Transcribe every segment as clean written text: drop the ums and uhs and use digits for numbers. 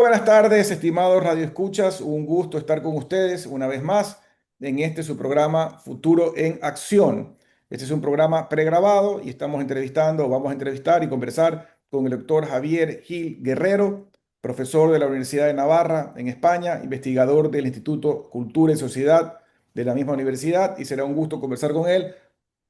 Buenas tardes, estimados radioescuchas. Un gusto estar con ustedes una vez más en este su programa Futuro en Acción. Este es un programa pregrabado y estamos entrevistando, o vamos a entrevistar y conversar con el doctor Javier Gil Guerrero, profesor de la Universidad de Navarra en España, investigador del Instituto Cultura y Sociedad de la misma universidad, y será un gusto conversar con él,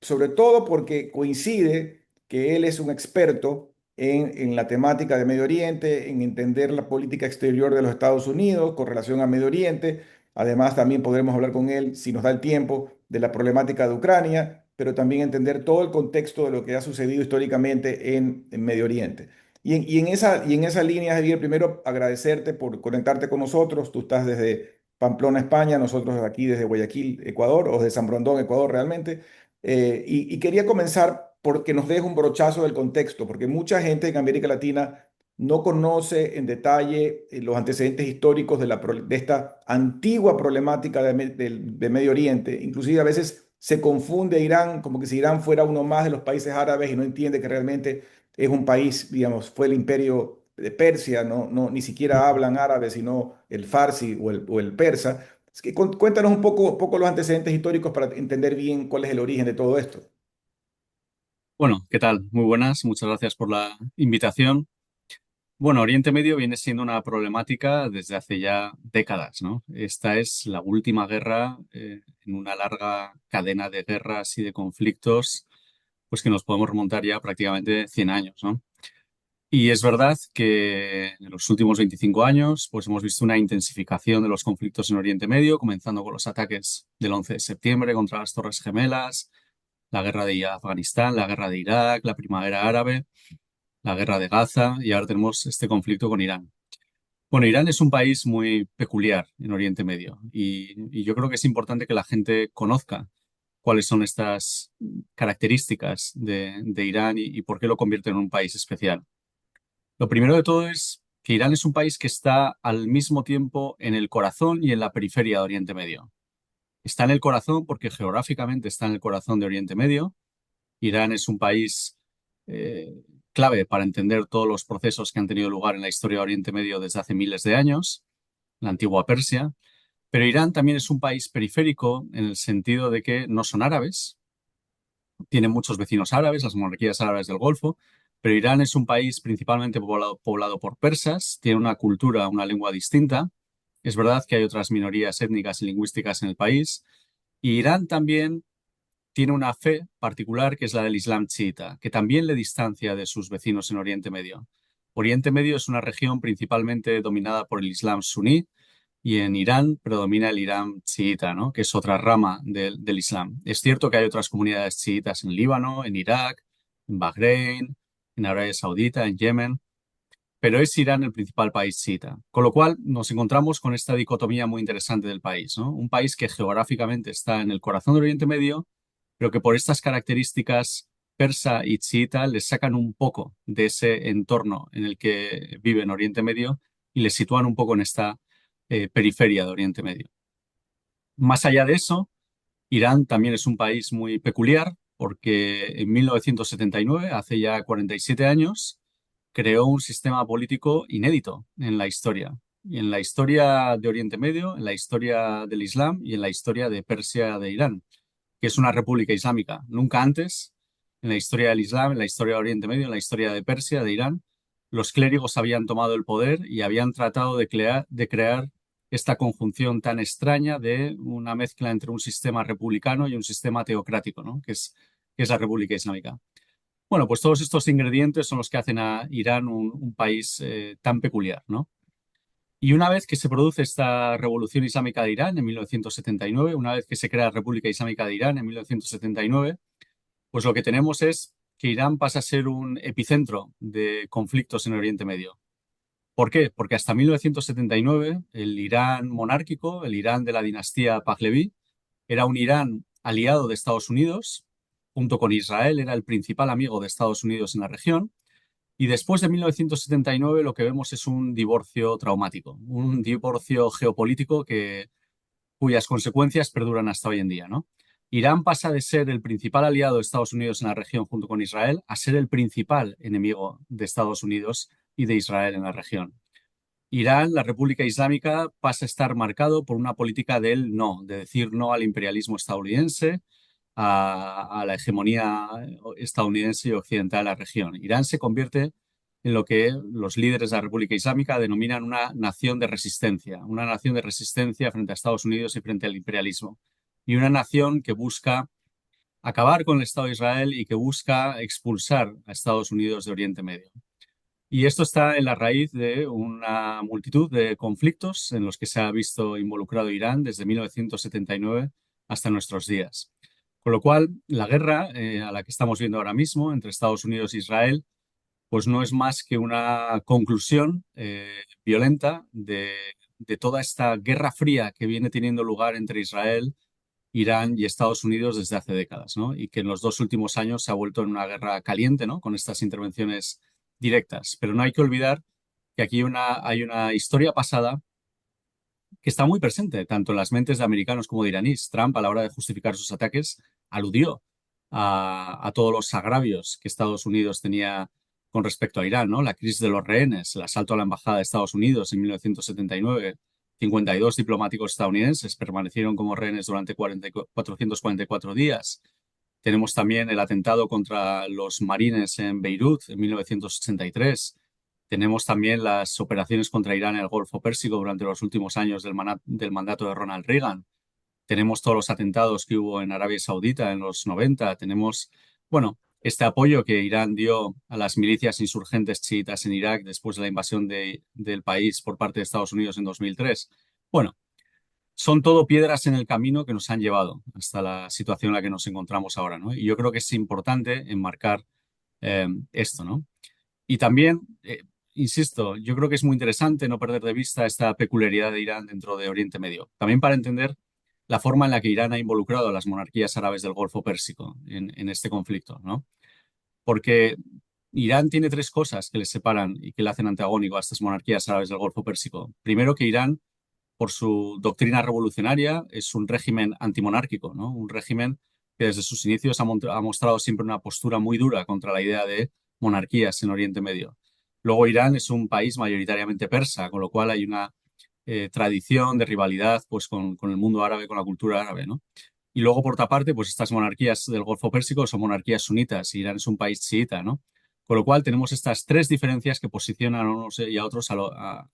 sobre todo porque coincide que él es un experto en la temática de Medio Oriente, en entender la política exterior de los Estados Unidos con relación a Medio Oriente. Además, también podremos hablar con él, si nos da el tiempo, de la problemática de Ucrania, pero también entender todo el contexto de lo que ha sucedido históricamente en Medio Oriente. Y en esa línea, Javier, primero agradecerte por conectarte con nosotros. Tú estás desde Pamplona, España, nosotros desde aquí, desde Guayaquil, Ecuador, o de San Brondón, Ecuador, realmente. Y quería comenzar porque nos deja un brochazo del contexto, porque mucha gente en América Latina no conoce en detalle los antecedentes históricos de esta antigua problemática de Medio Oriente. Inclusive a veces se confunde Irán como que si Irán fuera uno más de los países árabes y no entiende que realmente es un país, digamos, fue el imperio de Persia, ni siquiera hablan árabe, sino el farsi o el persa. Es que cuéntanos un poco los antecedentes históricos para entender bien cuál es el origen de todo esto. Bueno, ¿qué tal? Muy buenas, muchas gracias por la invitación. Bueno, Oriente Medio viene siendo una problemática desde hace ya décadas, ¿no? Esta es la última guerra en una larga cadena de guerras y de conflictos, pues que nos podemos remontar ya prácticamente 100 años, ¿no? Y es verdad que en los últimos 25 años, pues hemos visto una intensificación de los conflictos en Oriente Medio, comenzando con los ataques del 11 de septiembre contra las Torres Gemelas, la guerra de Afganistán, la guerra de Irak, la primavera árabe, la guerra de Gaza y ahora tenemos este conflicto con Irán. Bueno, Irán es un país muy peculiar en Oriente Medio y yo creo que es importante que la gente conozca cuáles son estas características de Irán y por qué lo convierte en un país especial. Lo primero de todo es que Irán es un país que está al mismo tiempo en el corazón y en la periferia de Oriente Medio. Está en el corazón porque geográficamente está en el corazón de Oriente Medio. Irán es un país eh, clave para entender todos los procesos que han tenido lugar en la historia de Oriente Medio desde hace miles de años, la antigua Persia. Pero Irán también es un país periférico en el sentido de que no son árabes, tienen muchos vecinos árabes, las monarquías árabes del Golfo, pero Irán es un país principalmente poblado por persas, tiene una cultura, una lengua distinta. Es verdad que hay otras minorías étnicas y lingüísticas en el país. Y Irán también tiene una fe particular que es la del Islam chiita, que también le distancia de sus vecinos en Oriente Medio. Oriente Medio es una región principalmente dominada por el Islam suní y en Irán predomina el Irán chiita, ¿no? Que es otra rama del Islam. Es cierto que hay otras comunidades chiitas en Líbano, en Irak, en Bahrein, en Arabia Saudita, en Yemen, pero es Irán el principal país chiita. Con lo cual nos encontramos con esta dicotomía muy interesante del país, ¿no? Un país que geográficamente está en el corazón del Oriente Medio, pero que por estas características persa y chiita les sacan un poco de ese entorno en el que vive en Oriente Medio y les sitúan un poco en esta periferia de Oriente Medio. Más allá de eso, Irán también es un país muy peculiar porque en 1979, hace ya 47 años, creó un sistema político inédito en la historia. Y en la historia de Oriente Medio, en la historia del Islam y en la historia de Persia de Irán, que es una república islámica. Nunca antes, en la historia del Islam, en la historia de Oriente Medio, en la historia de Persia, de Irán, los clérigos habían tomado el poder y habían tratado de crear esta conjunción tan extraña de una mezcla entre un sistema republicano y un sistema teocrático, ¿no? Que es la República Islámica. Bueno, pues todos estos ingredientes son los que hacen a Irán un país tan peculiar, ¿no? Y una vez que se produce esta revolución islámica de Irán en 1979, una vez que se crea la República Islámica de Irán en 1979, pues lo que tenemos es que Irán pasa a ser un epicentro de conflictos en Oriente Medio. ¿Por qué? Porque hasta 1979 el Irán monárquico, el Irán de la dinastía Pahlaví, era un Irán aliado de Estados Unidos, junto con Israel, era el principal amigo de Estados Unidos en la región. Y después de 1979 lo que vemos es un divorcio traumático, un divorcio geopolítico cuyas consecuencias perduran hasta hoy en día, ¿no? Irán pasa de ser el principal aliado de Estados Unidos en la región junto con Israel a ser el principal enemigo de Estados Unidos y de Israel en la región. Irán, la República Islámica, pasa a estar marcado por una política del no, de decir no al imperialismo estadounidense, a la hegemonía estadounidense y occidental de la región. Irán se convierte en lo que los líderes de la República Islámica denominan una nación de resistencia frente a Estados Unidos y frente al imperialismo, y una nación que busca acabar con el Estado de Israel y que busca expulsar a Estados Unidos de Oriente Medio. Y esto está en la raíz de una multitud de conflictos en los que se ha visto involucrado Irán desde 1979 hasta nuestros días. Con lo cual, la guerra a la que estamos viendo ahora mismo entre Estados Unidos e Israel, pues no es más que una conclusión violenta de toda esta guerra fría que viene teniendo lugar entre Israel, Irán y Estados Unidos desde hace décadas, ¿no? Y que en los dos últimos años se ha vuelto en una guerra caliente, ¿no? Con estas intervenciones directas. Pero no hay que olvidar que aquí hay una historia pasada que está muy presente, tanto en las mentes de americanos como de iraníes. Trump, a la hora de justificar sus ataques, aludió a todos los agravios que Estados Unidos tenía con respecto a Irán, ¿no? La crisis de los rehenes, el asalto a la embajada de Estados Unidos en 1979. 52 diplomáticos estadounidenses permanecieron como rehenes durante 444 días. Tenemos también el atentado contra los marines en Beirut en 1983. Tenemos también las operaciones contra Irán en el Golfo Pérsico durante los últimos años del mandato de Ronald Reagan. Tenemos todos los atentados que hubo en Arabia Saudita en los 90. Tenemos, bueno, este apoyo que Irán dio a las milicias insurgentes chiitas en Irak después de la invasión del país por parte de Estados Unidos en 2003. Bueno, son todo piedras en el camino que nos han llevado hasta la situación en la que nos encontramos ahora, ¿no? Y yo creo que es importante enmarcar esto, ¿no? Y también, insisto, yo creo que es muy interesante no perder de vista esta peculiaridad de Irán dentro de Oriente Medio. También para entender la forma en la que Irán ha involucrado a las monarquías árabes del Golfo Pérsico en este conflicto, ¿no? Porque Irán tiene tres cosas que le separan y que le hacen antagónico a estas monarquías árabes del Golfo Pérsico. Primero, que Irán, por su doctrina revolucionaria, es un régimen antimonárquico, ¿no? Un régimen que desde sus inicios ha mostrado siempre una postura muy dura contra la idea de monarquías en Oriente Medio. Luego, Irán es un país mayoritariamente persa, con lo cual hay una tradición de rivalidad pues, con el mundo árabe, con la cultura árabe, ¿no? Y luego, por otra parte, pues estas monarquías del Golfo Pérsico son monarquías sunitas y Irán es un país chiita, ¿no? Con lo cual tenemos estas tres diferencias que posicionan a unos y a otros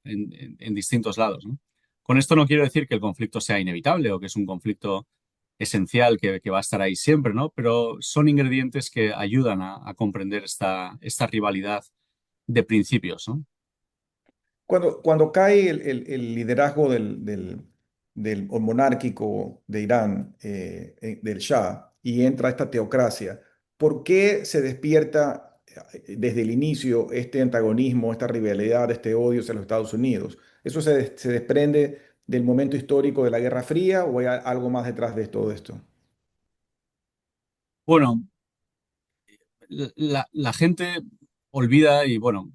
en distintos lados, ¿no? Con esto no quiero decir que el conflicto sea inevitable o que es un conflicto esencial que va a estar ahí siempre, ¿no? Pero son ingredientes que ayudan a comprender esta rivalidad de principios, ¿no? Cuando cae el liderazgo del monárquico de Irán, del Shah, y entra esta teocracia, ¿por qué se despierta desde el inicio este antagonismo, esta rivalidad, este odio hacia los Estados Unidos? ¿Eso se desprende del momento histórico de la Guerra Fría o hay algo más detrás de todo esto? Bueno, la gente olvida y, bueno,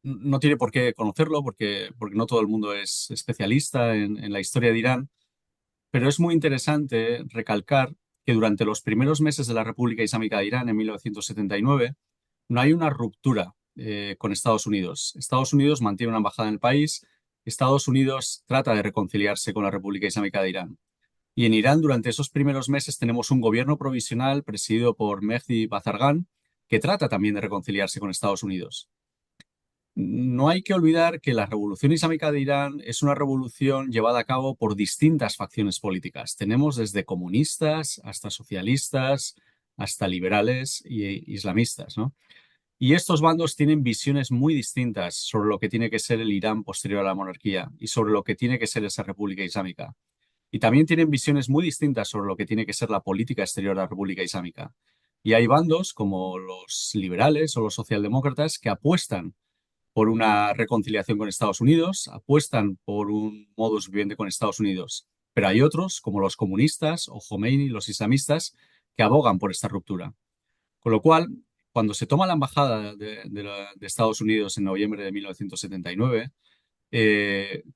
no tiene por qué conocerlo porque no todo el mundo es especialista en la historia de Irán, pero es muy interesante recalcar que durante los primeros meses de la República Islámica de Irán, en 1979, no hay una ruptura con Estados Unidos. Estados Unidos mantiene una embajada en el país, Estados Unidos trata de reconciliarse con la República Islámica de Irán. Y en Irán, durante esos primeros meses, tenemos un gobierno provisional presidido por Mehdi Bazargan, que trata también de reconciliarse con Estados Unidos. No hay que olvidar que la Revolución Islámica de Irán es una revolución llevada a cabo por distintas facciones políticas. Tenemos desde comunistas hasta socialistas, hasta liberales e islamistas, ¿no? Y estos bandos tienen visiones muy distintas sobre lo que tiene que ser el Irán posterior a la monarquía y sobre lo que tiene que ser esa República Islámica. Y también tienen visiones muy distintas sobre lo que tiene que ser la política exterior de la República Islámica. Y hay bandos como los liberales o los socialdemócratas que apuestan por una reconciliación con Estados Unidos, apuestan por un modus vivendi con Estados Unidos. Pero hay otros, como los comunistas o Khomeini, los islamistas, que abogan por esta ruptura. Con lo cual, cuando se toma la embajada de Estados Unidos en noviembre de 1979,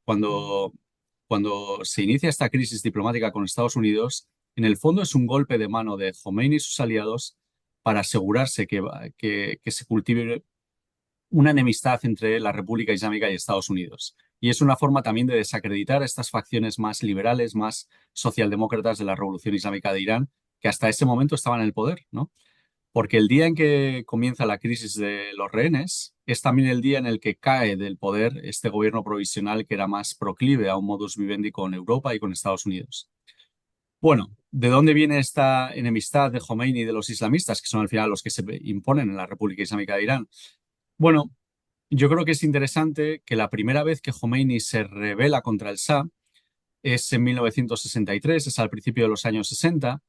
cuando se inicia esta crisis diplomática con Estados Unidos, en el fondo es un golpe de mano de Khomeini y sus aliados para asegurarse que se cultive una enemistad entre la República Islámica y Estados Unidos. Y es una forma también de desacreditar a estas facciones más liberales, más socialdemócratas de la Revolución Islámica de Irán, que hasta ese momento estaban en el poder, ¿no? Porque el día en que comienza la crisis de los rehenes es también el día en el que cae del poder este gobierno provisional que era más proclive a un modus vivendi con Europa y con Estados Unidos. Bueno, ¿de dónde viene esta enemistad de Khomeini y de los islamistas, que son al final los que se imponen en la República Islámica de Irán? Bueno, yo creo que es interesante que la primera vez que Khomeini se rebela contra el Shah es en 1963, es al principio de los años 60,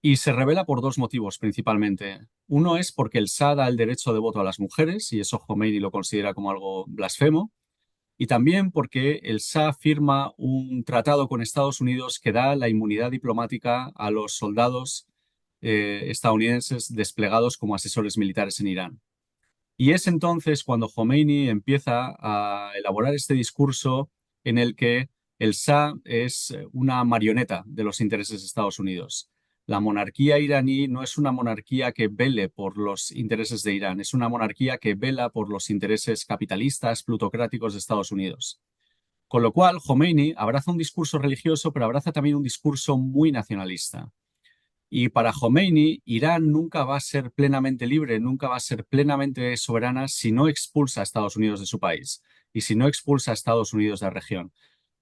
y se rebela por dos motivos principalmente. Uno es porque el Shah da el derecho de voto a las mujeres, y eso Khomeini lo considera como algo blasfemo, y también porque el Shah firma un tratado con Estados Unidos que da la inmunidad diplomática a los soldados estadounidenses desplegados como asesores militares en Irán. Y es entonces cuando Khomeini empieza a elaborar este discurso en el que el Shah es una marioneta de los intereses de Estados Unidos. La monarquía iraní no es una monarquía que vele por los intereses de Irán, es una monarquía que vela por los intereses capitalistas, plutocráticos de Estados Unidos. Con lo cual, Khomeini abraza un discurso religioso, pero abraza también un discurso muy nacionalista. Y para Khomeini, Irán nunca va a ser plenamente libre, nunca va a ser plenamente soberana si no expulsa a Estados Unidos de su país y si no expulsa a Estados Unidos de la región.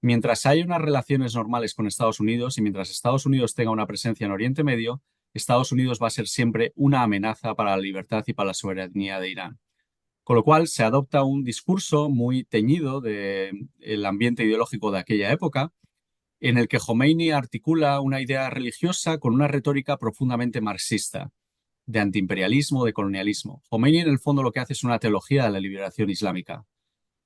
Mientras haya unas relaciones normales con Estados Unidos y mientras Estados Unidos tenga una presencia en Oriente Medio, Estados Unidos va a ser siempre una amenaza para la libertad y para la soberanía de Irán. Con lo cual se adopta un discurso muy teñido del ambiente ideológico de aquella época en el que Khomeini articula una idea religiosa con una retórica profundamente marxista, de antiimperialismo, de colonialismo. Khomeini en el fondo lo que hace es una teología de la liberación islámica,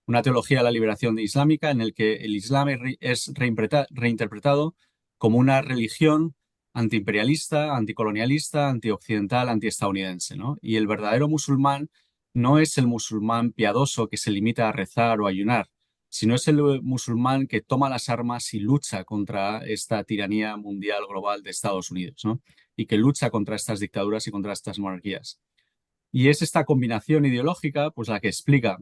una teología de la liberación islámica en el que el Islam es reinterpretado como una religión antiimperialista, anticolonialista, antioccidental, antiestadounidense, ¿no? Y el verdadero musulmán no es el musulmán piadoso que se limita a rezar o ayunar, sino es el musulmán que toma las armas y lucha contra esta tiranía mundial global de Estados Unidos, ¿no? Y que lucha contra estas dictaduras y contra estas monarquías. Y es esta combinación ideológica, pues la que explica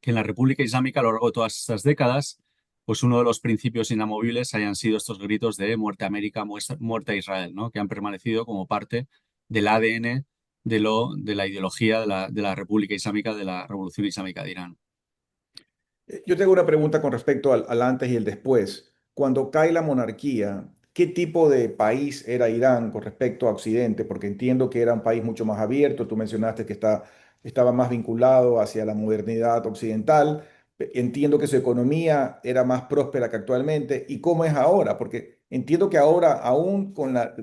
que en la República Islámica a lo largo de todas estas décadas, pues uno de los principios inamovibles hayan sido estos gritos de muerte a América, muerte a Israel, ¿no? Que han permanecido como parte del ADN de la ideología de la República Islámica, de la Revolución Islámica de Irán. Yo tengo una pregunta con respecto al antes y el después. Cuando cae la monarquía, ¿qué tipo de país era Irán con respecto a Occidente? Porque entiendo que era un país mucho más abierto. Tú mencionaste que estaba más vinculado hacia la modernidad occidental. Entiendo que su economía era más próspera que actualmente. ¿Y cómo es ahora? Porque entiendo que ahora, aún con la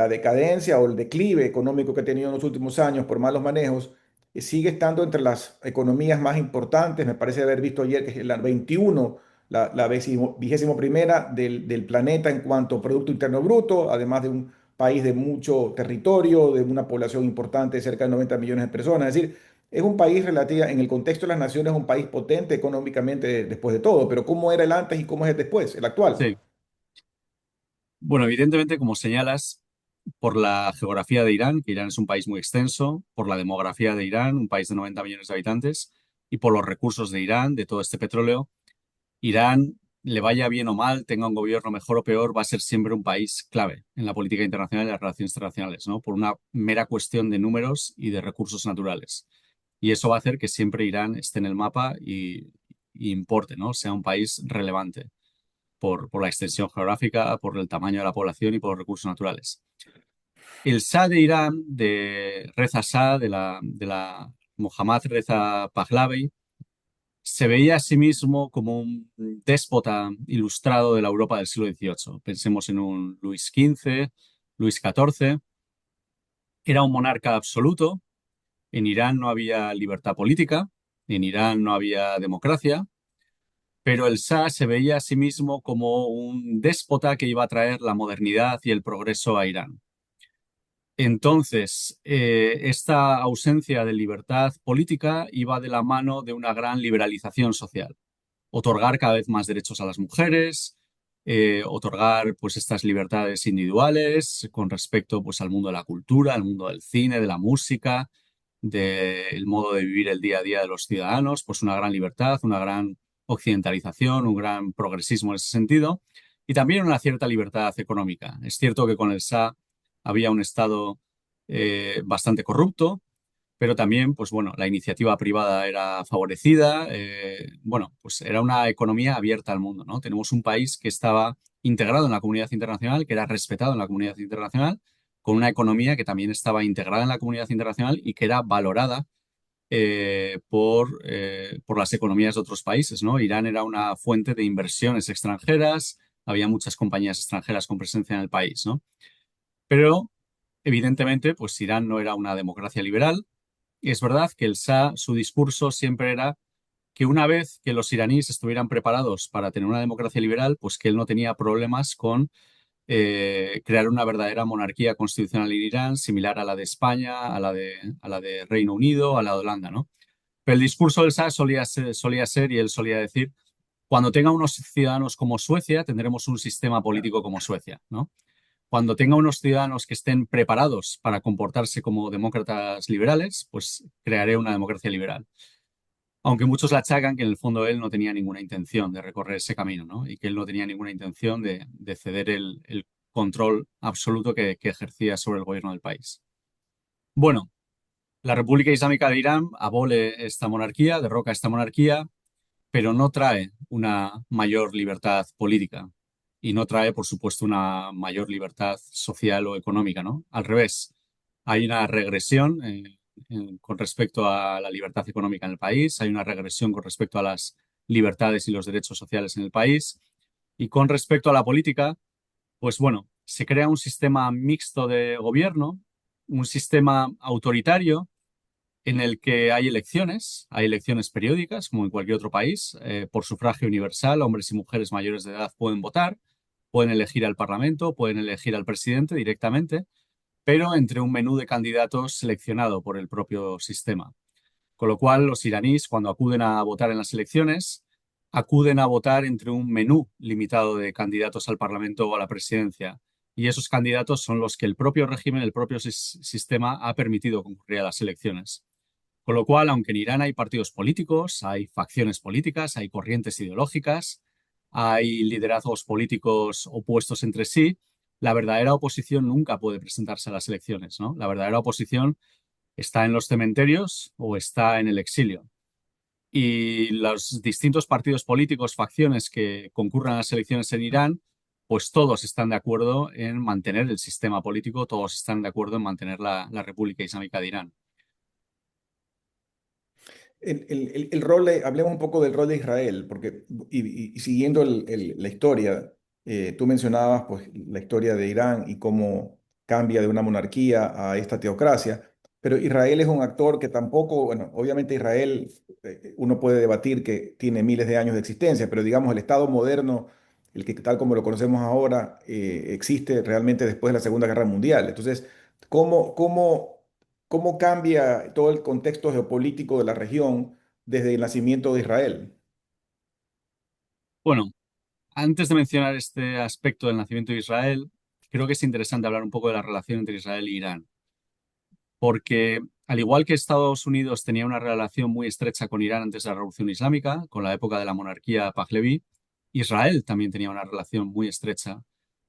decadencia o el declive económico que ha tenido en los últimos años por malos manejos, sigue estando entre las economías más importantes. Me parece haber visto ayer que es la 21, la vigésimo primera del planeta en cuanto a Producto Interno Bruto, además de un país de mucho territorio, de una población importante, cerca de 90 millones de personas. Es decir, es un país relativa, en el contexto de las naciones, un país potente económicamente después de todo, pero ¿cómo era el antes y cómo es el después, el actual? Sí. Bueno, evidentemente, como señalas, por la geografía de Irán, que Irán es un país muy extenso, por la demografía de Irán, un país de 90 millones de habitantes, y por los recursos de Irán, de todo este petróleo, Irán, le vaya bien o mal, tenga un gobierno mejor o peor, va a ser siempre un país clave en la política internacional y las relaciones internacionales, ¿no? Por una mera cuestión de números y de recursos naturales. Y eso va a hacer que siempre Irán esté en el mapa y importe, ¿no? Sea un país relevante por la extensión geográfica, por el tamaño de la población y por los recursos naturales. El Shah de Irán, de Reza Shah, de la Mohammad Reza Pahlavi, se veía a sí mismo como un déspota ilustrado de la Europa del siglo XVIII. Pensemos en un Luis XV, Luis XIV. Era un monarca absoluto. En Irán no había libertad política, en Irán no había democracia, pero el Shah se veía a sí mismo como un déspota que iba a traer la modernidad y el progreso a Irán. Entonces, esta ausencia de libertad política iba de la mano de una gran liberalización social. Otorgar cada vez más derechos a las mujeres, otorgar pues estas libertades individuales con respecto pues al mundo de la cultura, al mundo del cine, de la música. del modo de vivir el día a día de los ciudadanos, pues una gran libertad, una gran occidentalización, un gran progresismo en ese sentido, y también una cierta libertad económica. Es cierto que con el Shah había un Estado bastante corrupto, pero también, pues bueno, la iniciativa privada era favorecida, bueno, pues era una economía abierta al mundo, ¿no? Tenemos un país que estaba integrado en la comunidad internacional, que era respetado en la comunidad internacional, con una economía que también estaba integrada en la comunidad internacional y que era valorada por las economías de otros países, ¿no? Irán era una fuente de inversiones extranjeras, había muchas compañías extranjeras con presencia en el país, ¿no? Pero, evidentemente, pues Irán no era una democracia liberal. Y es verdad que el Shah, su discurso siempre era que una vez que los iraníes estuvieran preparados para tener una democracia liberal, pues que él no tenía problemas con crear una verdadera monarquía constitucional en Irán, similar a la de España, a la de Reino Unido, a la de Holanda, ¿no? Pero el discurso del Shah solía ser, y él solía decir, cuando tenga unos ciudadanos como Suecia, tendremos un sistema político como Suecia, ¿no? Cuando tenga unos ciudadanos que estén preparados para comportarse como demócratas liberales, pues crearé una democracia liberal. Aunque muchos le achacan que en el fondo él no tenía ninguna intención de recorrer ese camino, ¿no? Y que él no tenía ninguna intención de ceder el control absoluto que ejercía sobre el gobierno del país. Bueno, la República Islámica de Irán abole esta monarquía, derroca esta monarquía, pero no trae una mayor libertad política y no trae, por supuesto, una mayor libertad social o económica, ¿no? Al revés, hay una regresión con respecto a la libertad económica en el país, hay una regresión con respecto a las libertades y los derechos sociales en el país y con respecto a la política, pues bueno, se crea un sistema mixto de gobierno, un sistema autoritario en el que hay elecciones periódicas, como en cualquier otro país, por sufragio universal, hombres y mujeres mayores de edad pueden votar, pueden elegir al Parlamento, pueden elegir al presidente directamente, pero entre un menú de candidatos seleccionado por el propio sistema. Con lo cual, los iraníes, cuando acuden a votar en las elecciones, acuden a votar entre un menú limitado de candidatos al Parlamento o a la presidencia. Y esos candidatos son los que el propio régimen, el propio sistema ha permitido concurrir a las elecciones. Con lo cual, aunque en Irán hay partidos políticos, hay facciones políticas, hay corrientes ideológicas, hay liderazgos políticos opuestos entre sí, la verdadera oposición nunca puede presentarse a las elecciones, ¿no? La verdadera oposición está en los cementerios o está en el exilio. Y los distintos partidos políticos, facciones que concurran a las elecciones en Irán, pues todos están de acuerdo en mantener el sistema político, todos están de acuerdo en mantener la República Islámica de Irán. El rol hablemos un poco del rol de Israel, porque y siguiendo la historia, tú mencionabas pues la historia de Irán y cómo cambia de una monarquía a esta teocracia, pero Israel es un actor que tampoco, bueno, obviamente Israel, uno puede debatir que tiene miles de años de existencia, pero digamos el Estado moderno, el que tal como lo conocemos ahora, existe realmente después de la Segunda Guerra Mundial. Entonces, ¿cómo cambia todo el contexto geopolítico de la región desde el nacimiento de Israel? Bueno, antes de mencionar este aspecto del nacimiento de Israel, creo que es interesante hablar un poco de la relación entre Israel e Irán, porque al igual que Estados Unidos tenía una relación muy estrecha con Irán antes de la Revolución Islámica, con la época de la monarquía Pahlaví, Israel también tenía una relación muy estrecha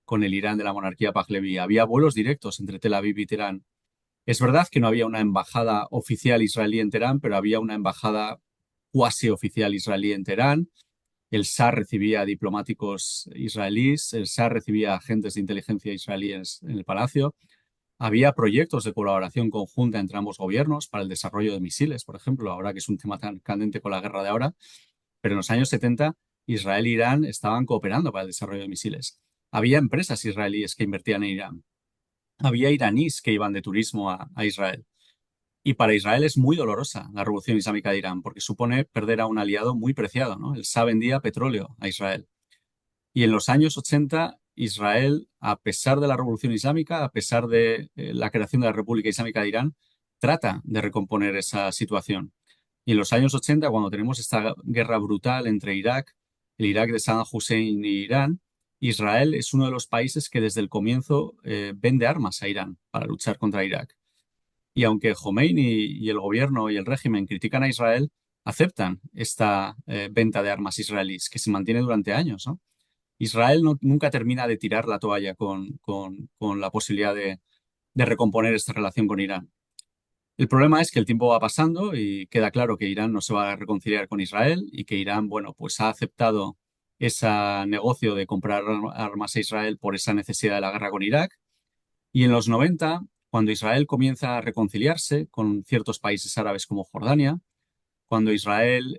con el Irán de la monarquía Pahlaví. Había vuelos directos entre Tel Aviv y Teherán. Es verdad que no había una embajada oficial israelí en Teherán, pero había una embajada cuasi oficial israelí en Teherán. El Shah recibía diplomáticos israelíes, el Shah recibía agentes de inteligencia israelíes en el palacio. Había proyectos de colaboración conjunta entre ambos gobiernos para el desarrollo de misiles, por ejemplo, ahora que es un tema tan candente con la guerra de ahora, pero en los años 70 Israel e Irán estaban cooperando para el desarrollo de misiles. Había empresas israelíes que invertían en Irán. Había iraníes que iban de turismo a Israel. Y para Israel es muy dolorosa la revolución islámica de Irán, porque supone perder a un aliado muy preciado, ¿no? El Shah vendía petróleo a Israel. Y en los años 80, Israel, a pesar de la revolución islámica, a pesar de la creación de la República Islámica de Irán, trata de recomponer esa situación. Y en los años 80, cuando tenemos esta guerra brutal entre Irak, el Irak de Saddam Hussein y Irán, Israel es uno de los países que desde el comienzo vende armas a Irán para luchar contra Irak. Y aunque Khomeini y el gobierno y el régimen critican a Israel, aceptan esta venta de armas israelíes que se mantiene durante años, ¿no? Israel nunca termina de tirar la toalla con la posibilidad de recomponer esta relación con Irán. El problema es que el tiempo va pasando y queda claro que Irán no se va a reconciliar con Israel y que Irán, bueno, pues ha aceptado ese negocio de comprar armas a Israel por esa necesidad de la guerra con Irak. Y en los 90, cuando Israel comienza a reconciliarse con ciertos países árabes como Jordania, cuando Israel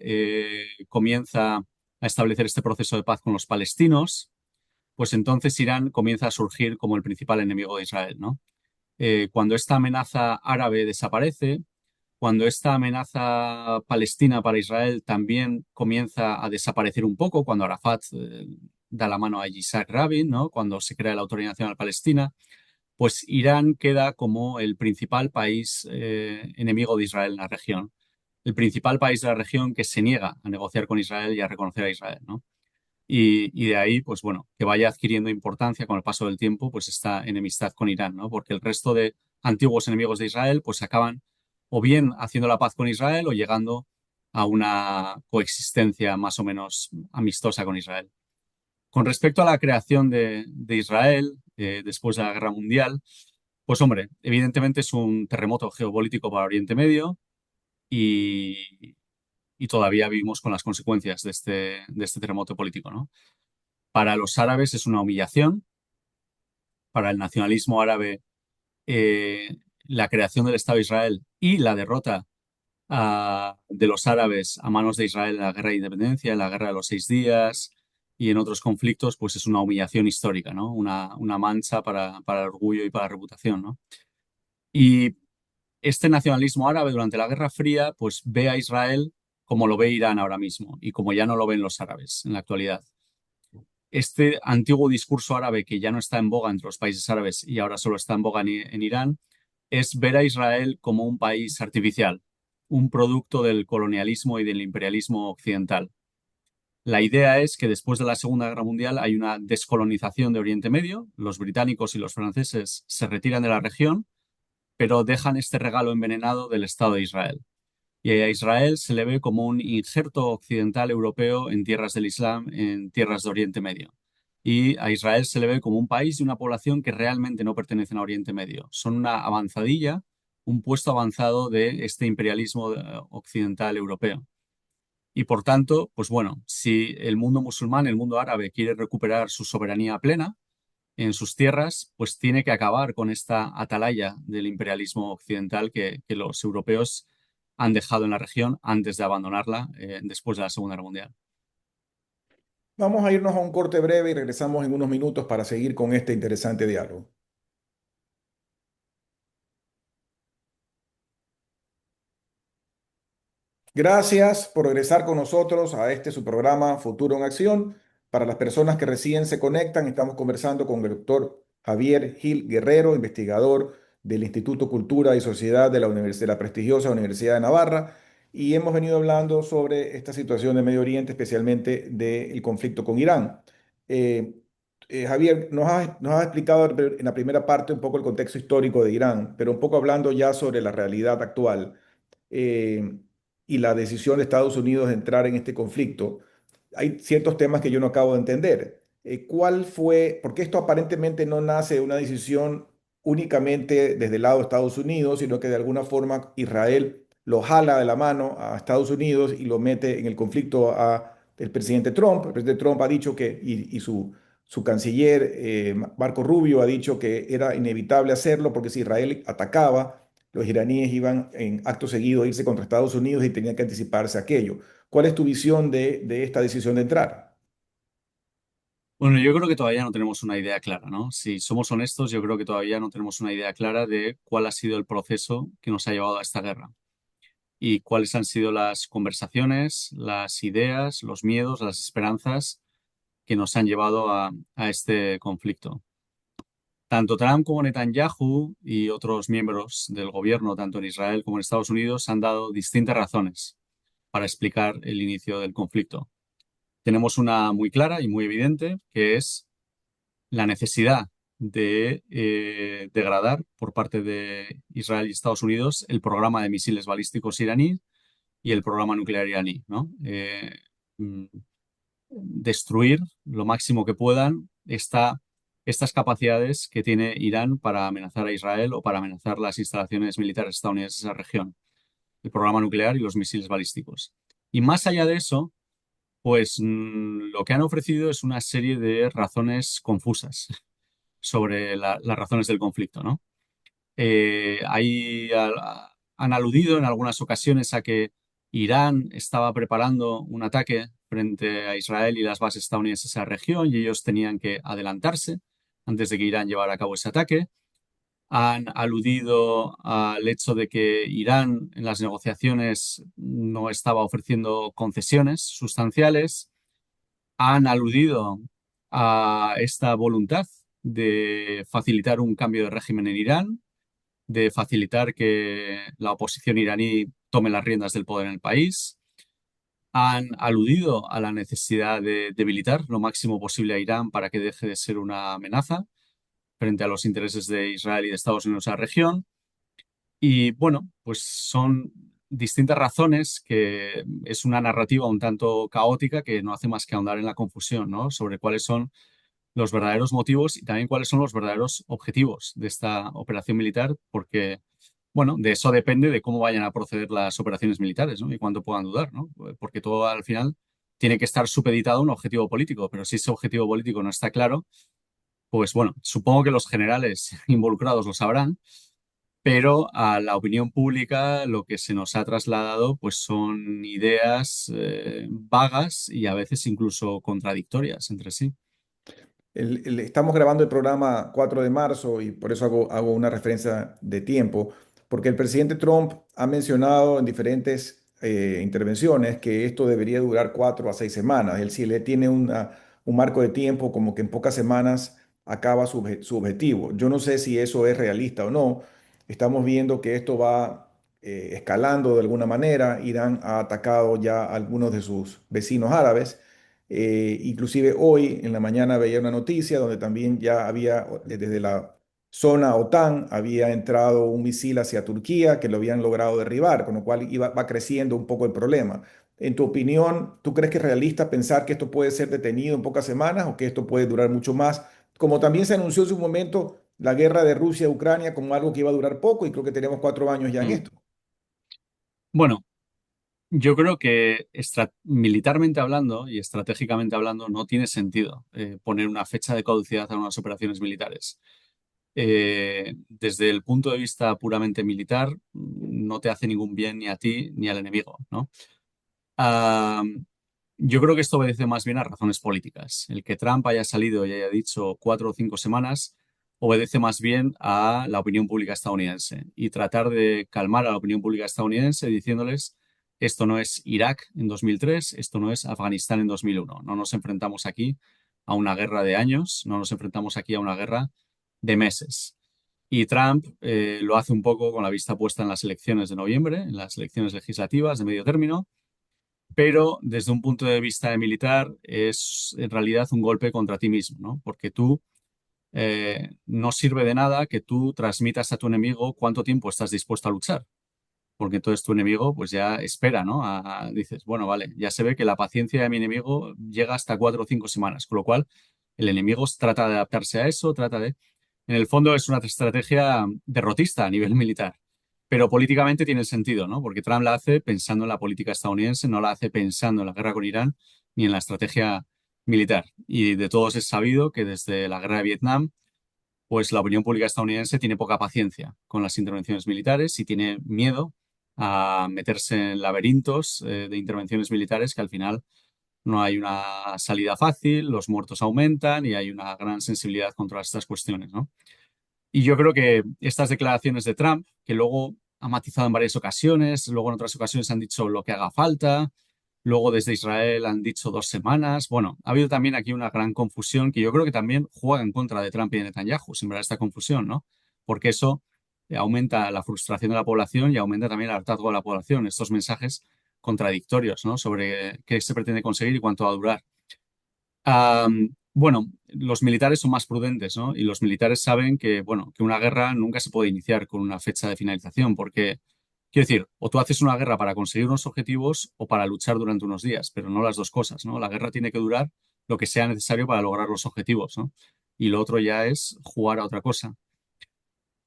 comienza a establecer este proceso de paz con los palestinos, pues entonces Irán comienza a surgir como el principal enemigo de Israel, ¿no? Cuando esta amenaza árabe desaparece, cuando esta amenaza palestina para Israel también comienza a desaparecer un poco, cuando Arafat da la mano a Yitzhak Rabin, ¿no? Cuando se crea la Autoridad Nacional Palestina, pues Irán queda como el principal país enemigo de Israel en la región, el principal país de la región que se niega a negociar con Israel y a reconocer a Israel, ¿no? Y de ahí, pues bueno, que vaya adquiriendo importancia con el paso del tiempo, pues esta enemistad con Irán, ¿no? Porque el resto de antiguos enemigos de Israel, pues acaban o bien haciendo la paz con Israel o llegando a una coexistencia más o menos amistosa con Israel. Con respecto a la creación de Israel después de la Guerra Mundial, pues hombre, evidentemente es un terremoto geopolítico para Oriente Medio y, y todavía vivimos con las consecuencias de este terremoto político, ¿no? Para los árabes es una humillación, para el nacionalismo árabe la creación del Estado de Israel y la derrota de los árabes a manos de Israel en la guerra de independencia, en la guerra de los 6 días y en otros conflictos, pues es una humillación histórica, ¿no? Una mancha para el orgullo y para la reputación, ¿no? Y este nacionalismo árabe durante la Guerra Fría, pues ve a Israel como lo ve Irán ahora mismo y como ya no lo ven los árabes en la actualidad. Este antiguo discurso árabe que ya no está en boga entre los países árabes y ahora solo está en boga en Irán, es ver a Israel como un país artificial, un producto del colonialismo y del imperialismo occidental. La idea es que después de la Segunda Guerra Mundial hay una descolonización de Oriente Medio, los británicos y los franceses se retiran de la región, pero dejan este regalo envenenado del Estado de Israel. Y a Israel se le ve como un injerto occidental europeo en tierras del Islam, en tierras de Oriente Medio. Y a Israel se le ve como un país y una población que realmente no pertenecen a Oriente Medio. Son una avanzadilla, un puesto avanzado de este imperialismo occidental europeo. Y por tanto, pues bueno, si el mundo musulmán, el mundo árabe quiere recuperar su soberanía plena en sus tierras, pues tiene que acabar con esta atalaya del imperialismo occidental que los europeos han dejado en la región antes de abandonarla después de la Segunda Guerra Mundial. Vamos a irnos a un corte breve y regresamos en unos minutos para seguir con este interesante diálogo. Gracias por regresar con nosotros a este su programa Futuro en Acción. Para las personas que recién se conectan, estamos conversando con el doctor Javier Gil Guerrero, investigador del Instituto Cultura y Sociedad de de la prestigiosa Universidad de Navarra, y hemos venido hablando sobre esta situación de Medio Oriente, especialmente del conflicto con Irán. Eh, Javier, nos has explicado en la primera parte un poco el contexto histórico de Irán, pero un poco hablando ya sobre la realidad actual eh, y la decisión de Estados Unidos de entrar en este conflicto, hay ciertos temas que yo no acabo de entender. ¿Cuál fue? Porque esto aparentemente no nace de una decisión únicamente desde el lado de Estados Unidos, sino que de alguna forma Israel lo jala de la mano a Estados Unidos y lo mete en el conflicto a el presidente Trump. El presidente Trump ha dicho que, y su canciller Marco Rubio ha dicho que era inevitable hacerlo porque si Israel atacaba, los iraníes iban en acto seguido a irse contra Estados Unidos y tenían que anticiparse a aquello. ¿Cuál es tu visión de esta decisión de entrar? Bueno, yo creo que todavía no tenemos una idea clara, ¿no? Si somos honestos, yo creo que todavía no tenemos una idea clara de cuál ha sido el proceso que nos ha llevado a esta guerra y cuáles han sido las conversaciones, las ideas, los miedos, las esperanzas que nos han llevado a este conflicto. Tanto Trump como Netanyahu y otros miembros del gobierno, tanto en Israel como en Estados Unidos, han dado distintas razones para explicar el inicio del conflicto. Tenemos una muy clara y muy evidente, que es la necesidad de degradar por parte de Israel y Estados Unidos el programa de misiles balísticos iraní y el programa nuclear iraní, ¿no? Mm, Destruir lo máximo que puedan estas capacidades que tiene Irán para amenazar a Israel o para amenazar las instalaciones militares estadounidenses en esa región, el programa nuclear y los misiles balísticos. Y más allá de eso, pues lo que han ofrecido es una serie de razones confusas sobre las razones del conflicto, ¿no? Han aludido en algunas ocasiones a que Irán estaba preparando un ataque frente a Israel y las bases estadounidenses en esa región y ellos tenían que adelantarse antes de que Irán llevara a cabo ese ataque. Han aludido al hecho de que Irán en las negociaciones no estaba ofreciendo concesiones sustanciales. Han aludido a esta voluntad de facilitar un cambio de régimen en Irán, de facilitar que la oposición iraní tome las riendas del poder en el país. Han aludido a la necesidad de debilitar lo máximo posible a Irán para que deje de ser una amenaza frente a los intereses de Israel y de Estados Unidos en la región. Y bueno, pues son distintas razones que es una narrativa un tanto caótica que no hace más que ahondar en la confusión, ¿no? Sobre cuáles son los verdaderos motivos y también cuáles son los verdaderos objetivos de esta operación militar, porque, bueno, de eso depende de cómo vayan a proceder las operaciones militares, ¿no? Y cuánto puedan dudar, ¿no? Porque todo al final tiene que estar supeditado a un objetivo político, pero si ese objetivo político no está claro, pues bueno, supongo que los generales involucrados lo sabrán, pero a la opinión pública lo que se nos ha trasladado pues son ideas vagas y a veces incluso contradictorias entre sí. Estamos grabando el programa 4 de marzo y por eso hago una referencia de tiempo, porque el presidente Trump ha mencionado en diferentes intervenciones que esto debería durar 4 a 6 semanas. Él sí le tiene un marco de tiempo como que en pocas semanas acaba su objetivo. Yo no sé si eso es realista o no. Estamos viendo que esto va escalando de alguna manera. Irán ha atacado ya a algunos de sus vecinos árabes. Inclusive hoy en la mañana veía una noticia donde también ya había, desde la zona OTAN, había entrado un misil hacia Turquía que lo habían logrado derribar, con lo cual va creciendo un poco el problema. En tu opinión, ¿tú crees que es realista pensar que esto puede ser detenido en pocas semanas o que esto puede durar mucho más? Como también se anunció en su momento la guerra de Rusia a Ucrania como algo que iba a durar poco y creo que tenemos 4 años ya en Mm. esto. Bueno, yo creo que militarmente hablando y estratégicamente hablando no tiene sentido poner una fecha de caducidad a unas operaciones militares. Desde el punto de vista puramente militar, no te hace ningún bien ni a ti ni al enemigo, ¿no? Ah, yo creo que esto obedece más bien a razones políticas. El que Trump haya salido y haya dicho 4 o 5 semanas obedece más bien a la opinión pública estadounidense y tratar de calmar a la opinión pública estadounidense diciéndoles esto no es Irak en 2003, esto no es Afganistán en 2001. No nos enfrentamos aquí a una guerra de años, no nos enfrentamos aquí a una guerra de meses. Y Trump lo hace un poco con la vista puesta en las elecciones de noviembre, en las elecciones legislativas de medio término, pero desde un punto de vista de militar es en realidad un golpe contra ti mismo, ¿no? Porque tú no sirve de nada que tú transmitas a tu enemigo cuánto tiempo estás dispuesto a luchar, porque entonces tu enemigo pues ya espera, ¿no? Dices, bueno, vale, ya se ve que la paciencia de mi enemigo llega hasta 4 o 5 semanas, con lo cual el enemigo trata de adaptarse a eso, trata de... En el fondo es una estrategia derrotista a nivel militar, pero políticamente tiene sentido, ¿no? Porque Trump la hace pensando en la política estadounidense, no la hace pensando en la guerra con Irán ni en la estrategia militar. Y de todos es sabido que desde la guerra de Vietnam, pues la opinión pública estadounidense tiene poca paciencia con las intervenciones militares y tiene miedo a meterse en laberintos de intervenciones militares que al final no hay una salida fácil, los muertos aumentan y hay una gran sensibilidad contra estas cuestiones, ¿no? Y yo creo que estas declaraciones de Trump, que luego ha matizado en varias ocasiones, luego en otras ocasiones han dicho lo que haga falta, luego desde Israel han dicho 2 semanas. Bueno, ha habido también aquí una gran confusión que yo creo que también juega en contra de Trump y de Netanyahu, sembrar esta confusión, ¿no? Porque eso aumenta la frustración de la población y aumenta también el hartazgo de la población, estos mensajes contradictorios, ¿no? Sobre qué se pretende conseguir y cuánto va a durar. Bueno, los militares son más prudentes, ¿no? Y los militares saben que, bueno, que una guerra nunca se puede iniciar con una fecha de finalización, porque, quiero decir, o tú haces una guerra para conseguir unos objetivos o para luchar durante unos días, pero no las dos cosas, ¿no? La guerra tiene que durar lo que sea necesario para lograr los objetivos, ¿no? Y lo otro ya es jugar a otra cosa.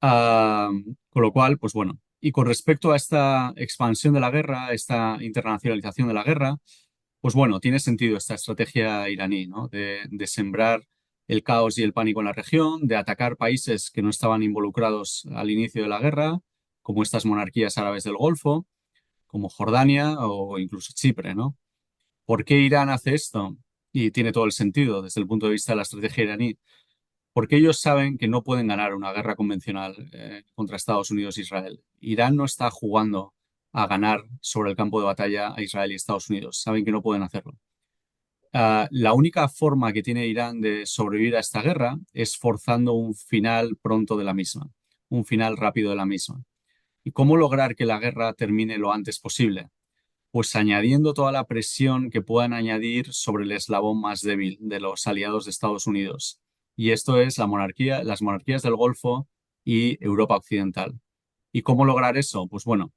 Ah, con lo cual, pues bueno. Y con respecto a esta expansión de la guerra, esta internacionalización de la guerra, pues bueno, tiene sentido esta estrategia iraní, ¿no? De sembrar el caos y el pánico en la región, de atacar países que no estaban involucrados al inicio de la guerra, como estas monarquías árabes del Golfo, como Jordania o incluso Chipre, ¿no? ¿Por qué Irán hace esto? Y tiene todo el sentido desde el punto de vista de la estrategia iraní. Porque ellos saben que no pueden ganar una guerra convencional contra Estados Unidos e Israel. Irán no está jugando a ganar sobre el campo de batalla a Israel y Estados Unidos. Saben que no pueden hacerlo. La única forma que tiene Irán de sobrevivir a esta guerra es forzando un final pronto de la misma, un final rápido de la misma. ¿Y cómo lograr que la guerra termine lo antes posible? Pues añadiendo toda la presión que puedan añadir sobre el eslabón más débil de los aliados de Estados Unidos. Y esto es la monarquía, las monarquías del Golfo y Europa Occidental. ¿Y cómo lograr eso? Pues bueno,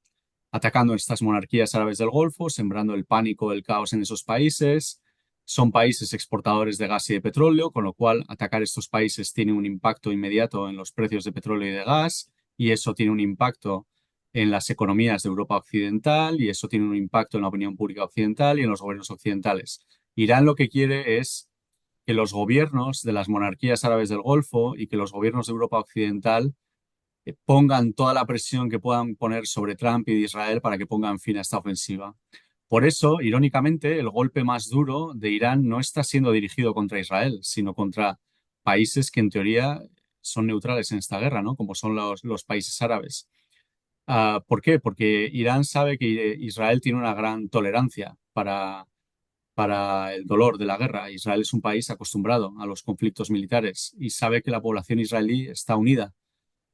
atacando estas monarquías árabes del Golfo, sembrando el pánico, el caos en esos países. Son países exportadores de gas y de petróleo, con lo cual atacar estos países tiene un impacto inmediato en los precios de petróleo y de gas, y eso tiene un impacto en las economías de Europa Occidental, y eso tiene un impacto en la opinión pública occidental y en los gobiernos occidentales. Irán lo que quiere es que los gobiernos de las monarquías árabes del Golfo y que los gobiernos de Europa Occidental pongan toda la presión que puedan poner sobre Trump y de Israel para que pongan fin a esta ofensiva. Por eso, irónicamente, el golpe más duro de Irán no está siendo dirigido contra Israel, sino contra países que en teoría son neutrales en esta guerra, ¿no? Como son los países árabes. ¿Por qué? Porque Irán sabe que Israel tiene una gran tolerancia para el dolor de la guerra. Israel es un país acostumbrado a los conflictos militares y sabe que la población israelí está unida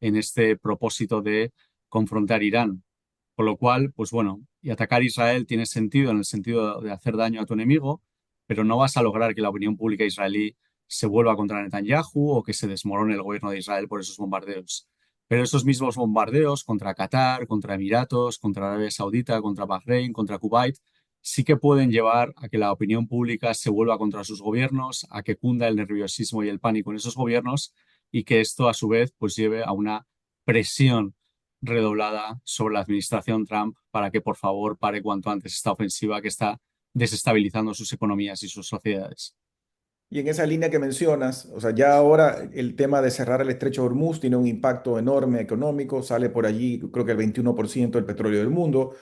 en este propósito de confrontar Irán. Con lo cual, pues bueno, y atacar Israel tiene sentido en el sentido de hacer daño a tu enemigo, pero no vas a lograr que la opinión pública israelí se vuelva contra Netanyahu o que se desmorone el gobierno de Israel por esos bombardeos. Pero esos mismos bombardeos contra Qatar, contra Emiratos, contra Arabia Saudita, contra Bahrein, contra Kuwait, sí que pueden llevar a que la opinión pública se vuelva contra sus gobiernos, a que cunda el nerviosismo y el pánico en esos gobiernos y que esto a su vez pues lleve a una presión redoblada sobre la administración Trump para que por favor pare cuanto antes esta ofensiva que está desestabilizando sus economías y sus sociedades. Y en esa línea que mencionas, o sea, ya ahora el tema de cerrar el estrecho de Hormuz tiene un impacto enorme económico, sale por allí creo que el 21% del petróleo del mundo,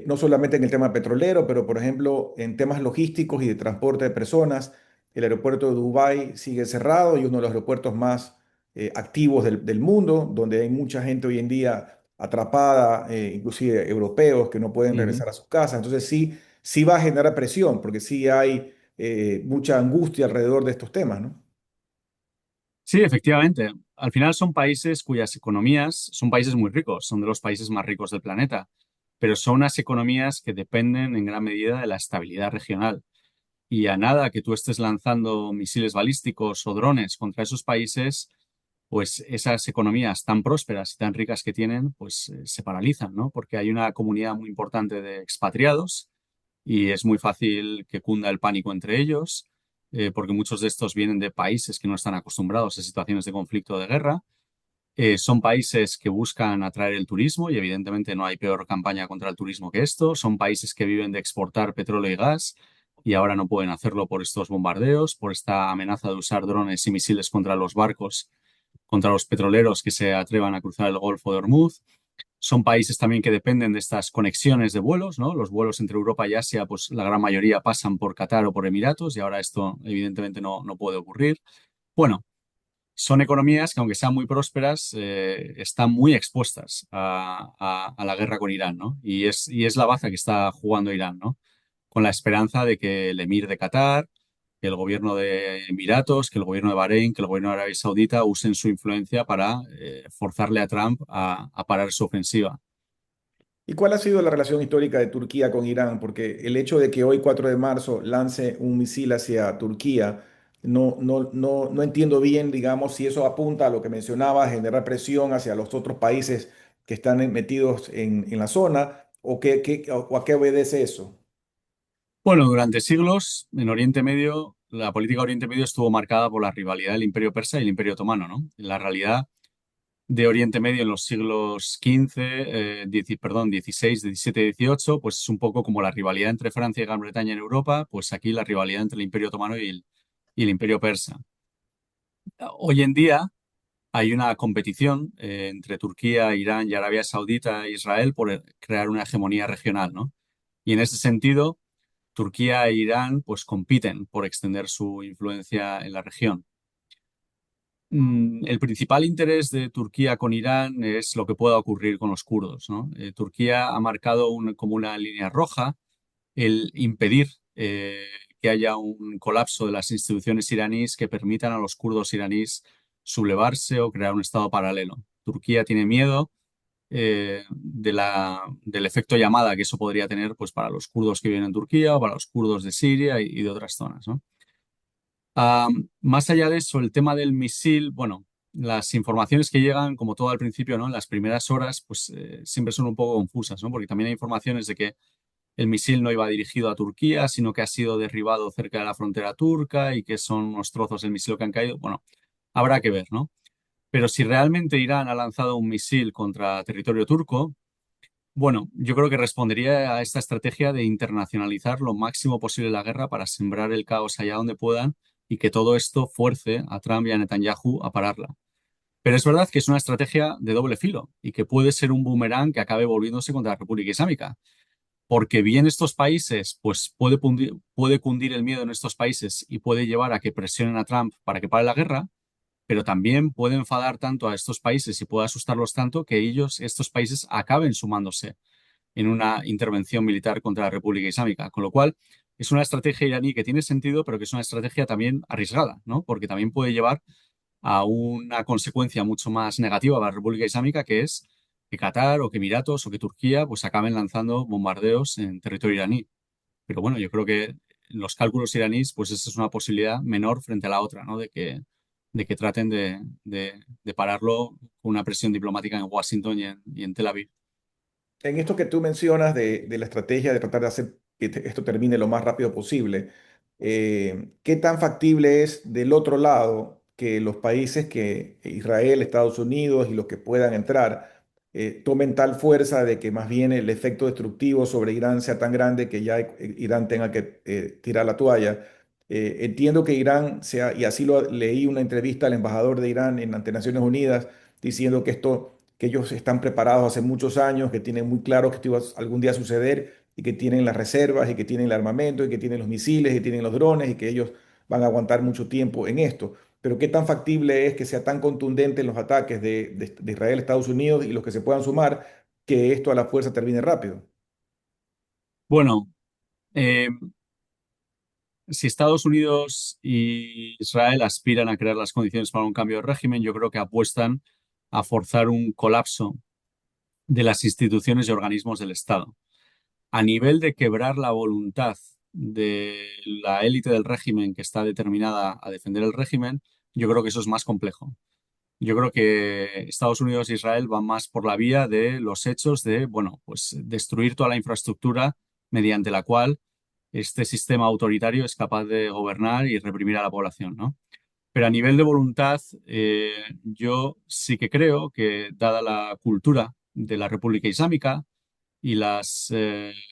no solamente en el tema petrolero, pero por ejemplo en temas logísticos y de transporte de personas, el aeropuerto de Dubái sigue cerrado y uno de los aeropuertos más activos del mundo, donde hay mucha gente hoy en día atrapada, inclusive europeos que no pueden Ujú. regresar a sus casas. Entonces sí, sí va a generar presión, porque sí hay mucha angustia alrededor de estos temas, ¿no? Sí, efectivamente. Al final son países cuyas economías son países muy ricos, son de los países más ricos del planeta, pero son unas economías que dependen en gran medida de la estabilidad regional. Y a nada que tú estés lanzando misiles balísticos o drones contra esos países, pues esas economías tan prósperas y tan ricas que tienen, pues se paralizan, ¿no? Porque hay una comunidad muy importante de expatriados y es muy fácil que cunda el pánico entre ellos, porque muchos de estos vienen de países que no están acostumbrados a situaciones de conflicto o de guerra. Son países que buscan atraer el turismo y evidentemente no hay peor campaña contra el turismo que esto. Son países que viven de exportar petróleo y gas y ahora no pueden hacerlo por estos bombardeos, por esta amenaza de usar drones y misiles contra los barcos, contra los petroleros que se atrevan a cruzar el Golfo de Hormuz. Son países también que dependen de estas conexiones de vuelos, ¿no? Los vuelos entre Europa y Asia, pues la gran mayoría pasan por Qatar o por Emiratos y ahora esto evidentemente no puede ocurrir. Bueno, son economías que, aunque sean muy prósperas, están muy expuestas a la guerra con Irán, ¿no? Y es la baza que está jugando Irán, ¿no? Con la esperanza de que el emir de Qatar, que el gobierno de Emiratos, que el gobierno de Bahrein, que el gobierno de Arabia Saudita usen su influencia para forzarle a Trump a parar su ofensiva. ¿Y cuál ha sido la relación histórica de Turquía con Irán? Porque el hecho de que hoy, 4 de marzo, lance un misil hacia Turquía No entiendo bien, digamos, si eso apunta a lo que mencionabas, generar presión hacia los otros países que están metidos en la zona, o, o a qué obedece eso. Bueno, durante siglos en Oriente Medio, la política de Oriente Medio estuvo marcada por la rivalidad del Imperio Persa y el Imperio Otomano, ¿no? La realidad de Oriente Medio en los siglos XVI, XVII, XVIII, pues es un poco como la rivalidad entre Francia y Gran Bretaña en Europa, pues aquí la rivalidad entre el Imperio Otomano y el Imperio Persa. Hoy en día hay una competición entre Turquía, Irán y Arabia Saudita e Israel por crear una hegemonía regional, ¿no? Y en ese sentido, Turquía e Irán pues compiten por extender su influencia en la región. El principal interés de Turquía con Irán es lo que pueda ocurrir con los kurdos, ¿no? Turquía ha marcado como una línea roja el impedir que haya un colapso de las instituciones iraníes que permitan a los kurdos iraníes sublevarse o crear un estado paralelo. Turquía tiene miedo del efecto llamada que eso podría tener pues, para los kurdos que viven en Turquía o para los kurdos de Siria y de otras zonas, ¿no? Ah, Más allá de eso, el tema del misil, bueno, las informaciones que llegan, como todo al principio, ¿no? En las primeras horas, pues siempre son un poco confusas, ¿no? Porque también hay informaciones de que el misil no iba dirigido a Turquía, sino que ha sido derribado cerca de la frontera turca y que son unos trozos del misil que han caído. Bueno, habrá que ver, ¿no? Pero si realmente Irán ha lanzado un misil contra territorio turco, bueno, yo creo que respondería a esta estrategia de internacionalizar lo máximo posible la guerra para sembrar el caos allá donde puedan y que todo esto fuerce a Trump y a Netanyahu a pararla. Pero es verdad que es una estrategia de doble filo y que puede ser un boomerang que acabe volviéndose contra la República Islámica. Porque bien estos países, pues puede cundir el miedo en estos países y puede llevar a que presionen a Trump para que pare la guerra, pero también puede enfadar tanto a estos países y puede asustarlos tanto que estos países, acaben sumándose en una intervención militar contra la República Islámica. Con lo cual, es una estrategia iraní que tiene sentido, pero que es una estrategia también arriesgada, ¿no? Porque también puede llevar a una consecuencia mucho más negativa para la República Islámica, que es que Qatar o que Emiratos o que Turquía pues acaben lanzando bombardeos en territorio iraní. Pero bueno, yo creo que en los cálculos iraníes, pues esa es una posibilidad menor frente a la otra, ¿no? De que traten de pararlo con una presión diplomática en Washington y en Tel Aviv. En esto que tú mencionas de la estrategia de tratar de hacer que esto termine lo más rápido posible, ¿qué tan factible es del otro lado que los países que Israel, Estados Unidos y los que puedan entrar tomen tal fuerza de que más bien el efecto destructivo sobre Irán sea tan grande que ya Irán tenga que tirar la toalla? Entiendo que Irán sea, y así lo leí una entrevista al embajador de Irán ante Naciones Unidas diciendo que ellos están preparados hace muchos años, que tienen muy claro que esto iba a algún día a suceder y que tienen las reservas y que tienen el armamento y que tienen los misiles y tienen los drones y que ellos van a aguantar mucho tiempo en esto. Pero qué tan factible es que sea tan contundente en los ataques de Israel, Estados Unidos y los que se puedan sumar, que esto a la fuerza termine rápido. Bueno, eh, si Estados Unidos y Israel aspiran a crear las condiciones para un cambio de régimen, yo creo que apuestan a forzar un colapso de las instituciones y organismos del Estado. A nivel de quebrar la voluntad de la élite del régimen que está determinada a defender el régimen, yo creo que eso es más complejo. Yo creo que Estados Unidos e Israel van más por la vía de los hechos de, bueno, pues destruir toda la infraestructura mediante la cual este sistema autoritario es capaz de gobernar y reprimir a la población, ¿no? Pero a nivel de voluntad, yo sí que creo que, dada la cultura de la República Islámica y las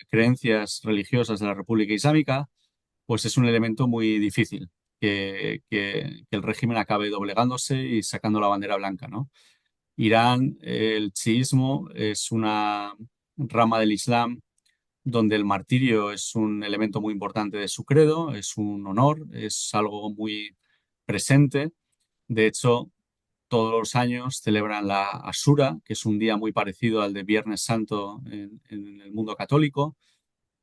creencias religiosas de la República Islámica, pues es un elemento muy difícil que el régimen acabe doblegándose y sacando la bandera blanca, ¿no? Irán, el chiismo es una rama del Islam donde el martirio es un elemento muy importante de su credo, es un honor, es algo muy presente. De hecho, todos los años celebran la Ashura, que es un día muy parecido al de Viernes Santo en el mundo católico,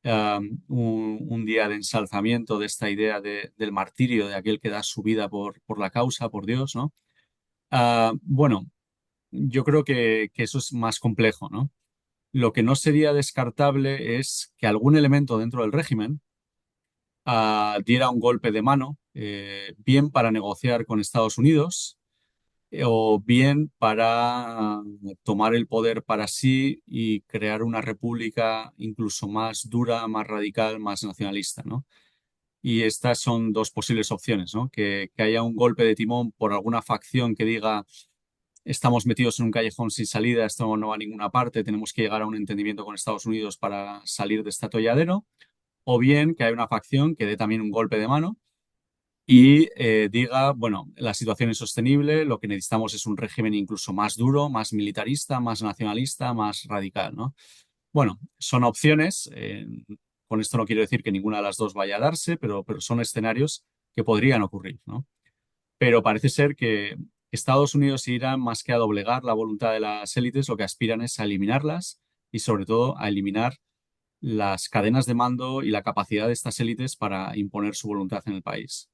un día de ensalzamiento de esta idea del martirio, de aquel que da su vida por la causa, por Dios, ¿no? Bueno, yo creo que eso es más complejo, ¿no? Lo que no sería descartable es que algún elemento dentro del régimen diera un golpe de mano bien para negociar con Estados Unidos o bien para tomar el poder para sí y crear una república incluso más dura, más radical, más nacionalista, ¿no? Y estas son dos posibles opciones, ¿no? Que haya un golpe de timón por alguna facción que diga estamos metidos en un callejón sin salida, esto no va a ninguna parte, tenemos que llegar a un entendimiento con Estados Unidos para salir de este atolladero, o bien que haya una facción que dé también un golpe de mano y diga, bueno, la situación es sostenible, lo que necesitamos es un régimen incluso más duro, más militarista, más nacionalista, más radical, ¿no? Bueno, son opciones. Con esto no quiero decir que ninguna de las dos vaya a darse, pero son escenarios que podrían ocurrir, ¿no? Pero parece ser que Estados Unidos e Irán, más que a doblegar la voluntad de las élites, lo que aspiran es a eliminarlas y sobre todo a eliminar las cadenas de mando y la capacidad de estas élites para imponer su voluntad en el país.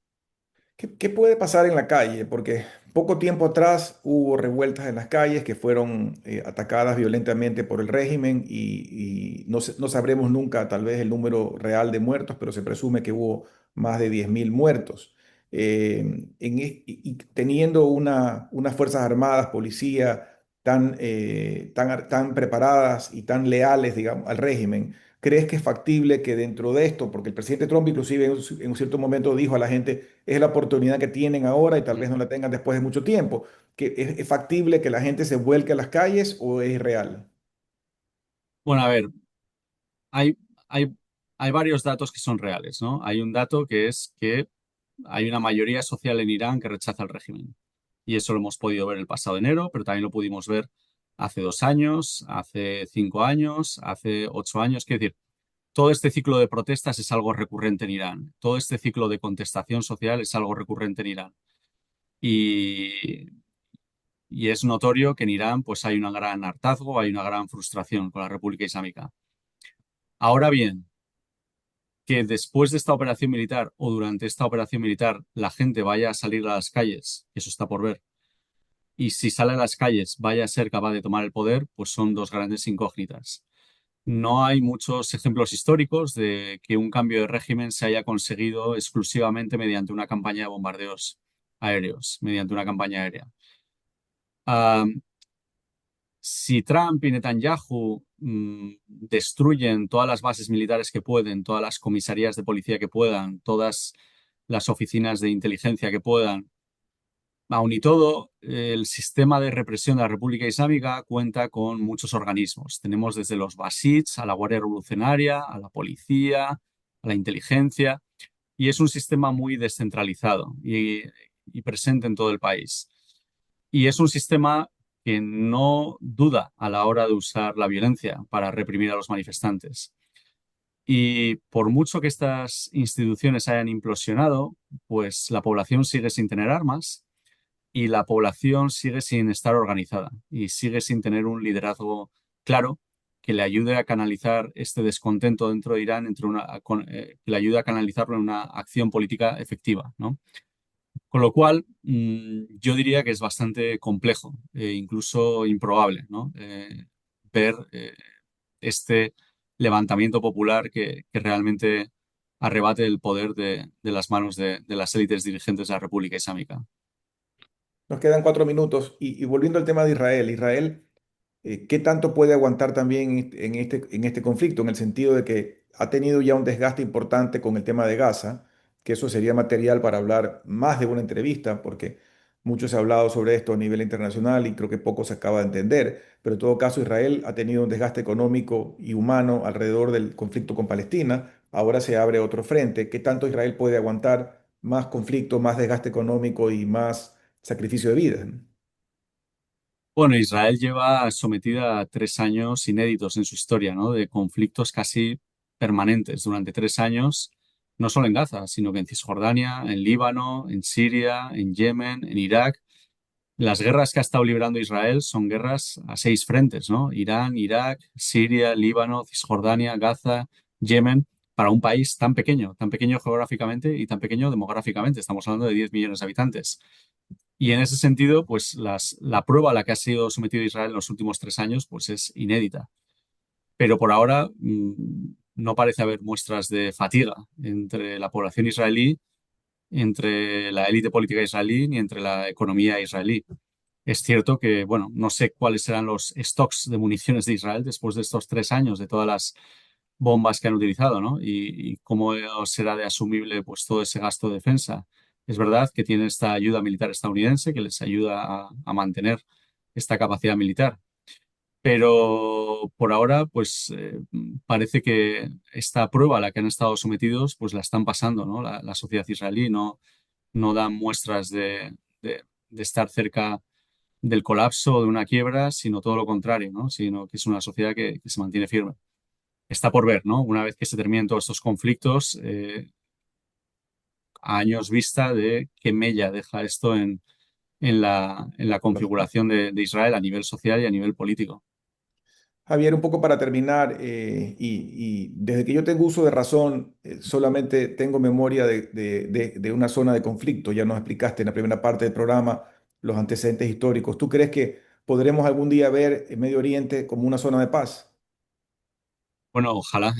¿Qué puede pasar en la calle? Porque poco tiempo atrás hubo revueltas en las calles que fueron atacadas violentamente por el régimen y no sabremos nunca tal vez el número real de muertos, pero se presume que hubo más de 10.000 muertos. Y teniendo unas Fuerzas Armadas, policía tan preparadas y tan leales, digamos, al régimen, ¿crees que es factible que dentro de esto, porque el presidente Trump inclusive en un cierto momento dijo a la gente, es la oportunidad que tienen ahora y tal vez no la tengan después de mucho tiempo, que es factible que la gente se vuelque a las calles o es real? Bueno, a ver, hay, hay, hay varios datos que son reales, ¿no? Hay un dato que es que hay una mayoría social en Irán que rechaza el régimen. Y eso lo hemos podido ver el pasado enero, pero también lo pudimos ver hace 2 años, hace 5 años, hace 8 años. Quiero decir, todo este ciclo de protestas es algo recurrente en Irán. Todo este ciclo de contestación social es algo recurrente en Irán. Y, y es notorio que en Irán pues hay un gran hartazgo, hay una gran frustración con la República Islámica. Ahora bien, que después de esta operación militar o durante esta operación militar la gente vaya a salir a las calles, eso está por ver, y si sale a las calles vaya a ser capaz de tomar el poder, pues son dos grandes incógnitas. No hay muchos ejemplos históricos de que un cambio de régimen se haya conseguido exclusivamente mediante una campaña de bombardeos aéreos, mediante una campaña aérea. Ah, si Trump y Netanyahu destruyen todas las bases militares que pueden, todas las comisarías de policía que puedan, todas las oficinas de inteligencia que puedan, aun y todo, el sistema de represión de la República Islámica cuenta con muchos organismos. Tenemos desde los Basij a la Guardia Revolucionaria, a la policía, a la inteligencia, y es un sistema muy descentralizado y presente en todo el país. Y es un sistema que no duda a la hora de usar la violencia para reprimir a los manifestantes. Y por mucho que estas instituciones hayan implosionado, pues la población sigue sin tener armas y la población sigue sin estar organizada y sigue sin tener un liderazgo claro que le ayude a canalizar este descontento dentro de Irán, que le ayude a canalizarlo en una acción política efectiva, ¿no? Con lo cual, yo diría que es bastante complejo, incluso improbable, ¿no? Ver este levantamiento popular que realmente arrebate el poder de las manos de las élites dirigentes de la República Islámica. Nos quedan 4 minutos y volviendo al tema de Israel, Israel, ¿qué tanto puede aguantar también en este conflicto? En el sentido de que ha tenido ya un desgaste importante con el tema de Gaza, que eso sería material para hablar más de una entrevista, porque mucho se ha hablado sobre esto a nivel internacional y creo que poco se acaba de entender, pero en todo caso Israel ha tenido un desgaste económico y humano alrededor del conflicto con Palestina, ahora se abre otro frente. ¿Qué tanto Israel puede aguantar más conflicto, más desgaste económico y más sacrificio de vida? Bueno, Israel lleva sometida a 3 años inéditos en su historia, ¿no? De conflictos casi permanentes durante 3 años, no solo en Gaza, sino que en Cisjordania, en Líbano, en Siria, en Yemen, en Irak. Las guerras que ha estado librando Israel son guerras a 6 frentes, ¿no? Irán, Irak, Siria, Líbano, Cisjordania, Gaza, Yemen, para un país tan pequeño geográficamente y tan pequeño demográficamente. Estamos hablando de 10 millones de habitantes. Y en ese sentido, pues la prueba a la que ha sido sometido Israel en los últimos 3 años, pues es inédita. Pero por ahora no parece haber muestras de fatiga entre la población israelí entre la élite política israelí ni entre la economía israelí. Es cierto que, bueno, no sé cuáles serán los stocks de municiones de Israel después de estos 3 años, de todas las bombas que han utilizado, ¿no? Y cómo será de asumible pues todo ese gasto de defensa. Es verdad que tiene esta ayuda militar estadounidense que les ayuda a mantener esta capacidad militar. Pero por ahora, pues parece que esta prueba a la que han estado sometidos, pues la están pasando, ¿no? La sociedad israelí no da muestras de estar cerca del colapso o de una quiebra, sino todo lo contrario, ¿no? Sino que es una sociedad que se mantiene firme. Está por ver, ¿no? Una vez que se terminen todos estos conflictos, a años vista de qué mella deja esto en la configuración de Israel a nivel social y a nivel político. Javier, un poco para terminar, y desde que yo tengo uso de razón, solamente tengo memoria de una zona de conflicto. Ya nos explicaste en la primera parte del programa los antecedentes históricos. ¿Tú crees que podremos algún día ver el Medio Oriente como una zona de paz? Bueno, ojalá.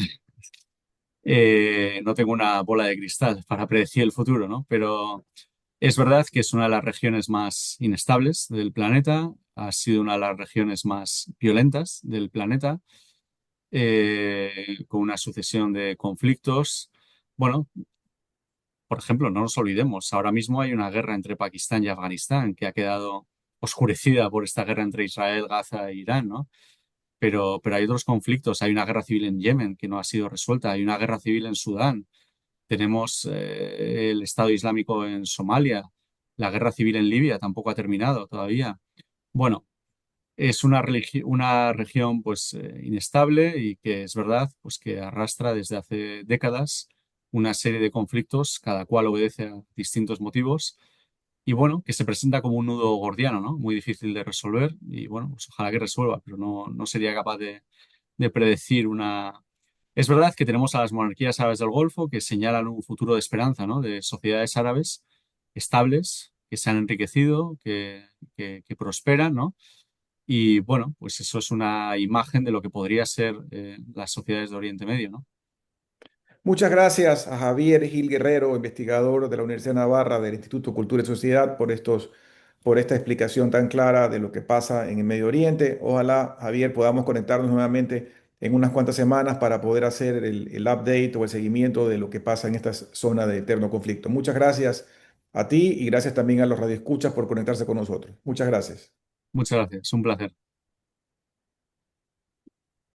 No tengo una bola de cristal para predecir el futuro, ¿no? Pero es verdad que es una de las regiones más inestables del planeta, ha sido una de las regiones más violentas del planeta, con una sucesión de conflictos. Bueno, por ejemplo, no nos olvidemos, ahora mismo hay una guerra entre Pakistán y Afganistán que ha quedado oscurecida por esta guerra entre Israel, Gaza e Irán, ¿no? Pero hay otros conflictos, hay una guerra civil en Yemen que no ha sido resuelta, hay una guerra civil en Sudán, tenemos el Estado Islámico en Somalia, la guerra civil en Libia tampoco ha terminado todavía. Bueno, es una región pues inestable y que es verdad pues que arrastra desde hace décadas una serie de conflictos, cada cual obedece a distintos motivos y bueno, que se presenta como un nudo gordiano, ¿no? Muy difícil de resolver y bueno, pues ojalá que resuelva, pero no sería capaz de predecir una... Es verdad que tenemos a las monarquías árabes del Golfo que señalan un futuro de esperanza, ¿no? De sociedades árabes estables, que se han enriquecido, que prosperan, ¿no? Y bueno, pues eso es una imagen de lo que podría ser las sociedades de Oriente Medio, ¿no? Muchas gracias a Javier Gil Guerrero, investigador de la Universidad de Navarra del Instituto Cultura y Sociedad, por esta explicación tan clara de lo que pasa en el Medio Oriente. Ojalá, Javier, podamos conectarnos nuevamente en unas cuantas semanas para poder hacer el update o el seguimiento de lo que pasa en esta zona de eterno conflicto. Muchas gracias a ti y gracias también a los radioescuchas por conectarse con nosotros. Muchas gracias. Muchas gracias, un placer.